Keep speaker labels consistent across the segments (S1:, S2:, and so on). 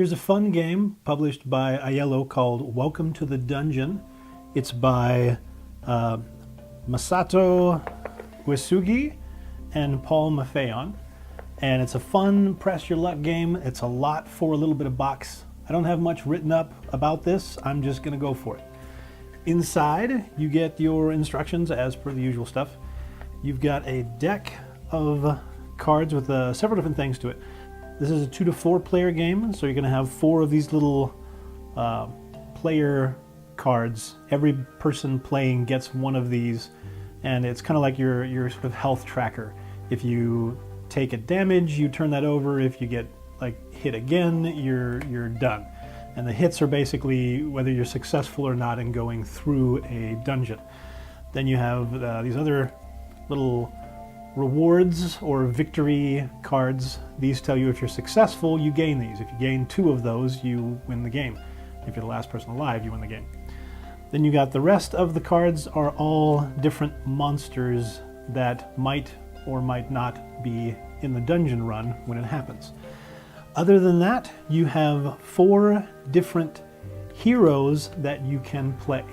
S1: Here's a fun game published by iello called Welcome to the Dungeon. It's by Masato Uesugi and Paul Maffeon. And it's a fun press your luck game. It's a lot for a little bit of box. I don't have much written up about this. I'm just going to go for it. Inside, you get your instructions as per the usual stuff. You've got a deck of cards with several different things to it. This is a 2 to 4 player game, so you're going to have 4 of these little player cards. Every person playing gets one of these, and it's kind of like your sort of health tracker. If you take a damage, you turn that over. If you get hit again, you're done. And the hits are basically whether you're successful or not in going through a dungeon. Then you have these other little rewards or victory cards. These tell you if you're successful, you gain these. If you gain 2 of those, you win the game. If you're the last person alive, you win the game. Then you got the rest of the cards are all different monsters that might or might not be in the dungeon run when it happens. Other than that, you have 4 different heroes that you can play.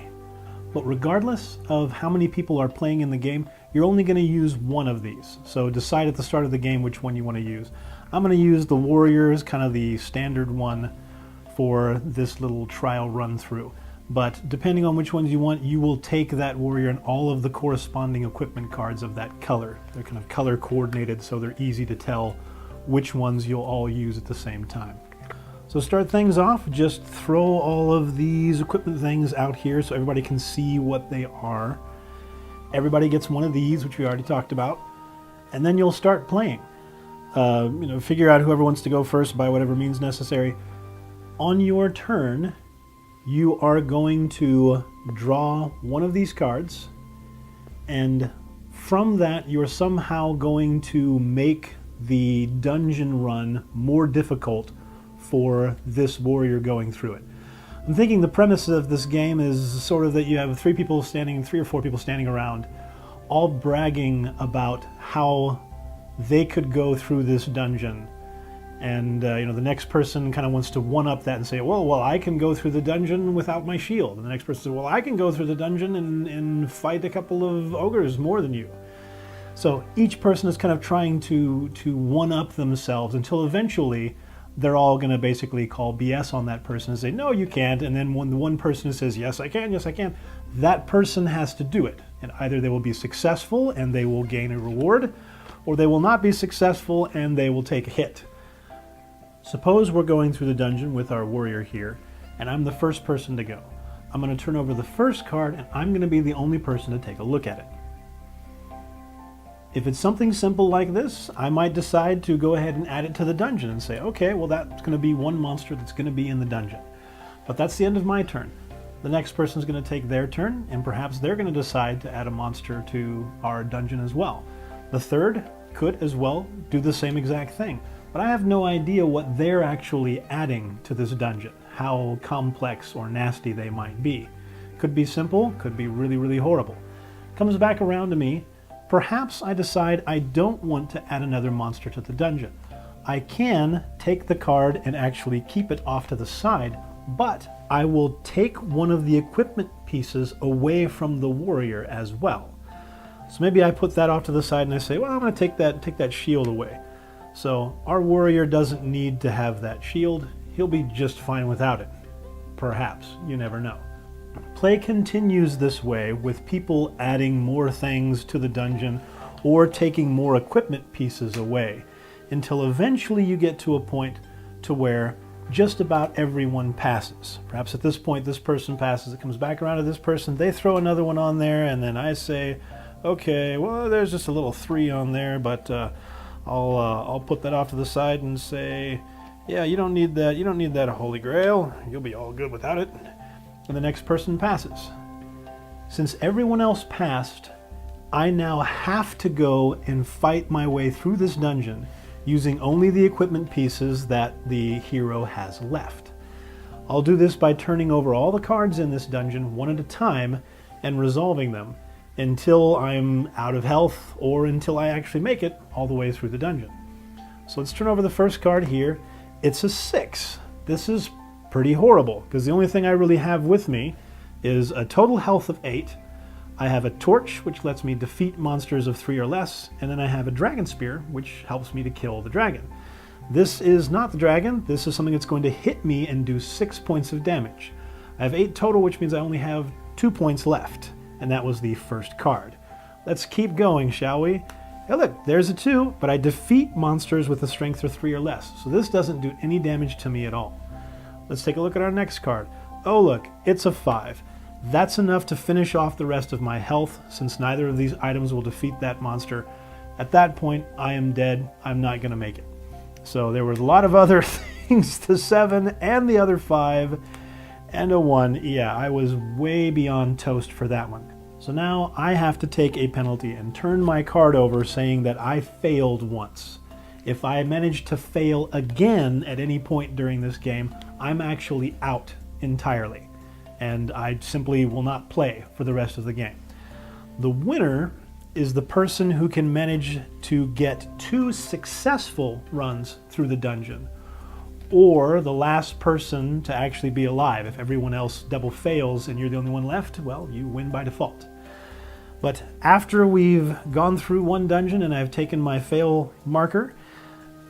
S1: But regardless of how many people are playing in the game, you're only going to use one of these. So decide at the start of the game which one you want to use. I'm going to use the Warriors, kind of the standard one for this little trial run through. But depending on which ones you want, you will take that Warrior and all of the corresponding equipment cards of that color. They're kind of color coordinated, so they're easy to tell which ones you'll all use at the same time. So start things off, just throw all of these equipment things out here so everybody can see what they are. Everybody gets one of these, which we already talked about, and then you'll start playing. Figure out whoever wants to go first by whatever means necessary. On your turn, you are going to draw one of these cards, and from that you're somehow going to make the dungeon run more difficult for this warrior going through it. I'm thinking the premise of this game is sort of that you have 3 or 4 people standing around, all bragging about how they could go through this dungeon. And the next person kind of wants to one-up that and say, well, I can go through the dungeon without my shield. And the next person says, well, I can go through the dungeon and fight a couple of ogres more than you. So each person is kind of trying to one-up themselves until eventually they're all going to basically call BS on that person and say, no, you can't. And then when the one person who says, yes, I can, that person has to do it. And either they will be successful and they will gain a reward, or they will not be successful and they will take a hit. Suppose we're going through the dungeon with our warrior here, and I'm the first person to go. I'm going to turn over the first card, and I'm going to be the only person to take a look at it. If it's something simple like this, I might decide to go ahead and add it to the dungeon and say, okay, well, that's going to be one monster that's going to be in the dungeon. But that's the end of my turn. The next person's going to take their turn, and perhaps they're going to decide to add a monster to our dungeon as well. The third could as well do the same exact thing. But I have no idea what they're actually adding to this dungeon, how complex or nasty they might be. Could be simple, could be really, really horrible. Comes back around to me. Perhaps I decide I don't want to add another monster to the dungeon. I can take the card and actually keep it off to the side, but I will take one of the equipment pieces away from the warrior as well. So maybe I put that off to the side and I say, well, I'm going to take that shield away. So our warrior doesn't need to have that shield. He'll be just fine without it. Perhaps. You never know. Play continues this way with people adding more things to the dungeon or taking more equipment pieces away until eventually you get to a point to where just about everyone passes. Perhaps at this point this person passes, it comes back around to this person, they throw another one on there, and then I say, okay, well, there's just a little 3 on there, but I'll put that off to the side and say, yeah, you don't need that Holy Grail. You'll be all good without it. And the next person passes. Since everyone else passed, I now have to go and fight my way through this dungeon using only the equipment pieces that the hero has left. I'll do this by turning over all the cards in this dungeon one at a time and resolving them until I'm out of health or until I actually make it all the way through the dungeon. So let's turn over the first card here. It's a 6. this is pretty horrible, because the only thing I really have with me is a total health of 8. I have a torch, which lets me defeat monsters of 3 or less, and then I have a dragon spear, which helps me to kill the dragon. This is not the dragon. This is something that's going to hit me and do 6 points of damage. I have 8 total, which means I only have 2 points left, and that was the first card. Let's keep going, shall we? Hey, look, there's a 2, but I defeat monsters with a strength of 3 or less, so this doesn't do any damage to me at all. Let's take a look at our next card. Oh look, it's a 5. That's enough to finish off the rest of my health, since neither of these items will defeat that monster. At that point, I am dead. I'm not going to make it. So there was a lot of other things, the 7 and the other 5, and a 1. Yeah, I was way beyond toast for that one. So now I have to take a penalty and turn my card over saying that I failed once. If I manage to fail again at any point during this game, I'm actually out entirely, and I simply will not play for the rest of the game. The winner is the person who can manage to get 2 successful runs through the dungeon, or the last person to actually be alive. If everyone else double fails and you're the only one left, well, you win by default. But after we've gone through one dungeon and I've taken my fail marker,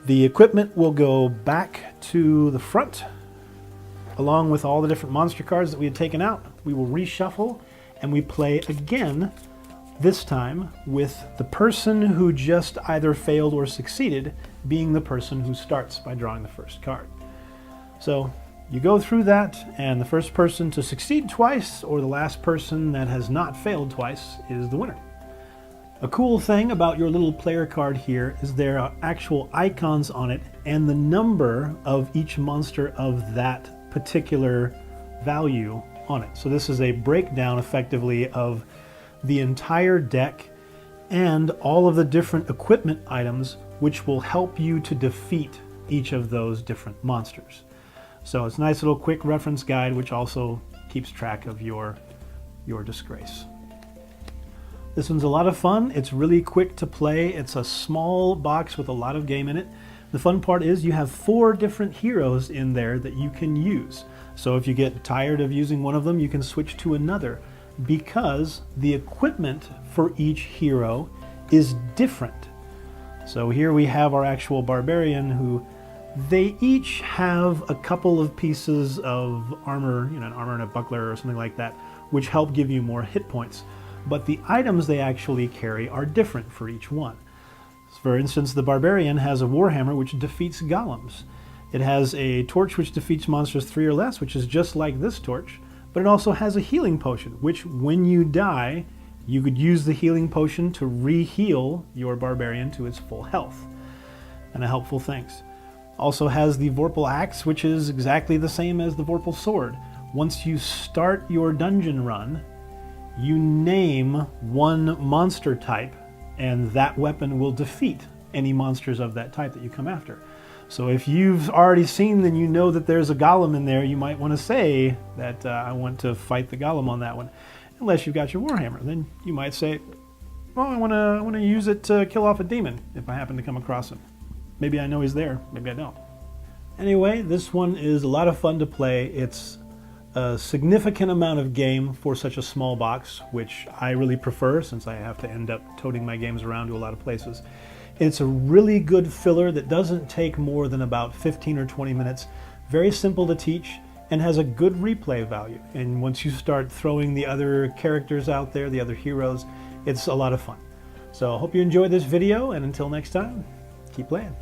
S1: the equipment will go back to the front, along with all the different monster cards that we had taken out. We will reshuffle, and we play again, this time with the person who just either failed or succeeded being the person who starts by drawing the first card. So you go through that, and the first person to succeed twice, or the last person that has not failed twice, is the winner. A cool thing about your little player card here is there are actual icons on it and the number of each monster of that particular value on it. So this is a breakdown effectively of the entire deck and all of the different equipment items which will help you to defeat each of those different monsters. So it's a nice little quick reference guide which also keeps track of your disgrace. This one's a lot of fun. It's really quick to play. It's a small box with a lot of game in it. The fun part is you have 4 different heroes in there that you can use. So if you get tired of using one of them, you can switch to another, because the equipment for each hero is different. So here we have our actual barbarian, who they each have a couple of pieces of armor, an armor and a buckler or something like that, which help give you more hit points. But the items they actually carry are different for each one. For instance, the barbarian has a warhammer which defeats golems. It has a torch which defeats monsters 3 or less, which is just like this torch, but it also has a healing potion, which when you die, you could use the healing potion to re-heal your barbarian to its full health. And a helpful things. Also has the Vorpal axe, which is exactly the same as the Vorpal sword. Once you start your dungeon run, you name one monster type, and that weapon will defeat any monsters of that type that you come after. So if you've already seen and you know that there's a golem in there, you might want to say that I want to fight the golem on that one. Unless you've got your warhammer, then you might say, well, I want to use it to kill off a demon if I happen to come across him. Maybe I know he's there, maybe I don't. Anyway, this one is a lot of fun to play. It's a significant amount of game for such a small box, which I really prefer since I have to end up toting my games around to a lot of places. It's a really good filler that doesn't take more than about 15 or 20 minutes. Very simple to teach and has a good replay value. And once you start throwing the other characters out there, the other heroes, it's a lot of fun. So I hope you enjoyed this video, and until next time, keep playing.